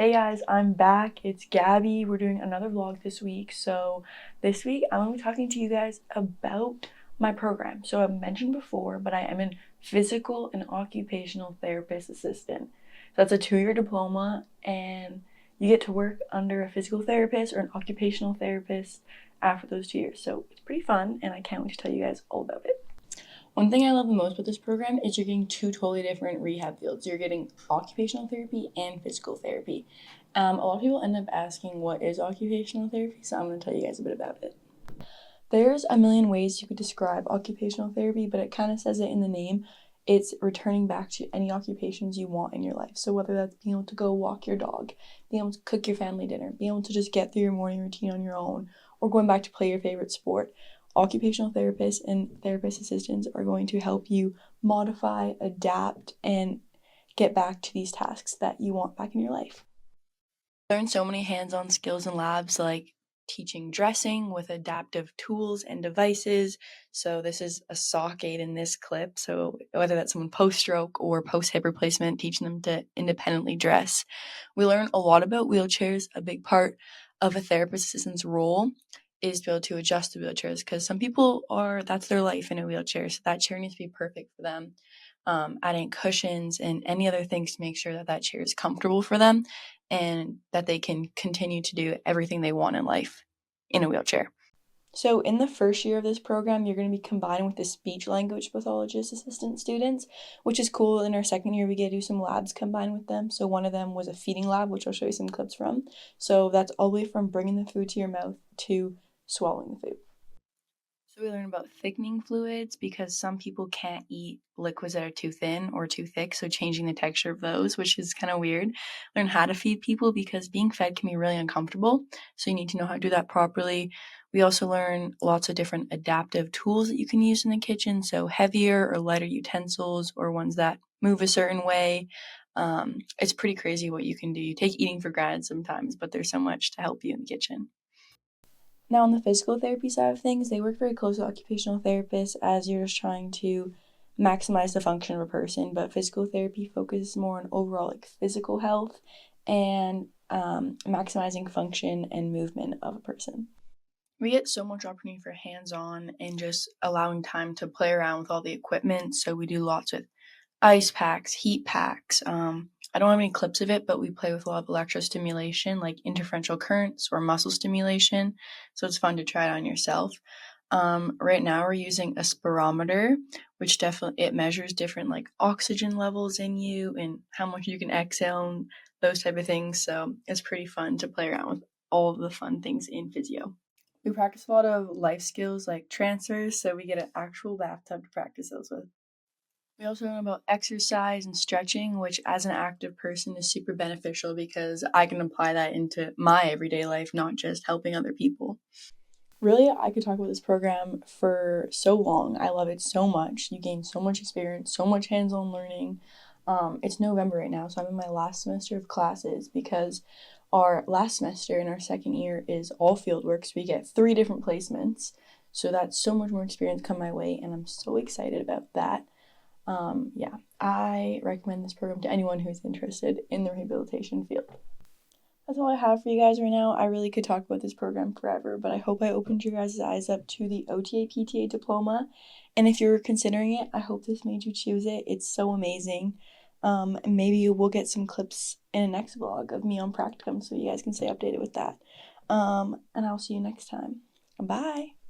Hey guys, I'm back. It's Gabby. We're doing another vlog this week. So this week I'm going to be talking to you guys about my program. So I've mentioned before, but I am a physical and occupational therapist assistant. So that's a 2-year diploma, and you get to work under a physical therapist or an occupational therapist after those 2 years. So it's pretty fun, and I can't wait to tell you guys all about it. One thing I love the most about this program is you're getting two totally different rehab fields. You're getting occupational therapy and physical therapy. A lot of people end up asking what is occupational therapy, so I'm going to tell you guys a bit about it. There's a million ways you could describe occupational therapy, but it kind of says it in the name. It's returning back to any occupations you want in your life. So whether that's being able to go walk your dog, being able to cook your family dinner, being able to just get through your morning routine on your own, or going back to play your favorite sport, occupational therapists and therapist assistants are going to help you modify, adapt, and get back to these tasks that you want back in your life. Learn so many hands-on skills in labs like teaching dressing with adaptive tools and devices. So this is a sock aid in this clip. So whether that's someone post-stroke or post-hip replacement, teaching them to independently dress. We learn a lot about wheelchairs. A big part of a therapist assistant's role is to be able to adjust the wheelchairs, because some people that's their life in a wheelchair. So that chair needs to be perfect for them. Adding cushions and any other things to make sure that chair is comfortable for them and that they can continue to do everything they want in life in a wheelchair. So in the first year of this program, you're going to be combined with the speech language pathologist assistant students, which is cool. In our second year, we get to do some labs combined with them. So one of them was a feeding lab, which I'll show you some clips from. So that's all the way from bringing the food to your mouth to swallowing the food. So we learn about thickening fluids, because some people can't eat liquids that are too thin or too thick, so changing the texture of those, which is kind of weird. Learn how to feed people, because being fed can be really uncomfortable, so you need to know how to do that properly. We also learn lots of different adaptive tools that you can use in the kitchen, so heavier or lighter utensils or ones that move a certain way. It's pretty crazy what you can do. You take eating for granted sometimes, but there's so much to help you in the kitchen. Now, on the physical therapy side of things, they work very close with occupational therapists, as you're just trying to maximize the function of a person. But physical therapy focuses more on overall physical health and maximizing function and movement of a person. We get so much opportunity for hands-on and just allowing time to play around with all the equipment. So we do lots with ice packs, heat packs. I don't have any clips of it, but we play with a lot of electrostimulation, like interferential currents or muscle stimulation. So it's fun to try it on yourself. Right now we're using a spirometer, which definitely, it measures different oxygen levels in you and how much you can exhale and those type of things. So it's pretty fun to play around with all of the fun things in physio. We practice a lot of life skills like transfers, so we get an actual bathtub to practice those with. We also learn about exercise and stretching, which as an active person is super beneficial, because I can apply that into my everyday life, not just helping other people. Really, I could talk about this program for so long. I love it so much. You gain so much experience, so much hands-on learning. It's November right now, so I'm in my last semester of classes, because our last semester in our second year is all field work, so we get 3 different placements. So that's so much more experience come my way, and I'm so excited about that. Yeah, I recommend this program to anyone who's interested in the rehabilitation field. That's all I have for you guys right now. I really could talk about this program forever, but I hope I opened your guys' eyes up to the OTA PTA diploma. And if you're considering it, I hope this made you choose it. It's so amazing. Maybe we'll get some clips in a next vlog of me on practicum, so you guys can stay updated with that. And I'll see you next time. Bye.